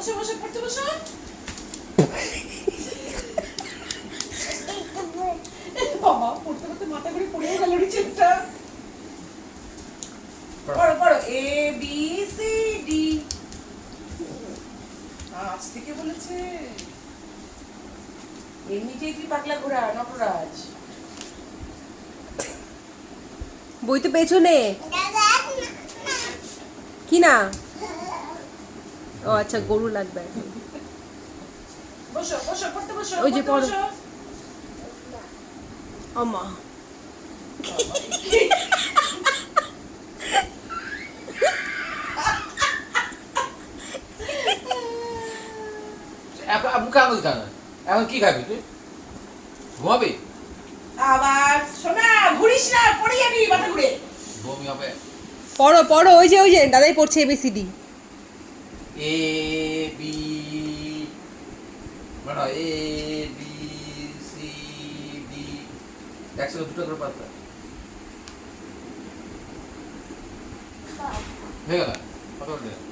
বসো বসো পড়তে বসো। বাবা পড়তে পড়তে মাথা ঘুরে পড়েও গেল নিচেরটা। পড়ো পড়ো এ বি সি ডি। আজ থেকে বলেছে এমনিতেই কি পাগলা ঘোড়া নটরাজ। বই তো পেছনে কি না? ও আচ্ছা, গরু লাগবে। বসো বসো পড়তে বসো। ওই যে পড়তে পড়ো। বসো। আমা মুখে আঙুল কেন? এখন কি খাবি তুই? ঘুমাবি? আবার শোনা ঘুরিস না, পড়ে যাবি মাথা ঘুরে। বমি হবে। পড়ো পড়ো, ওই যে দাদাই পড়ছে এবিসিডি। এ বি বড় এ বি সি ডি। একসাথে দুটো করে পাতা হয়ে গেল। কত করে দিলাম?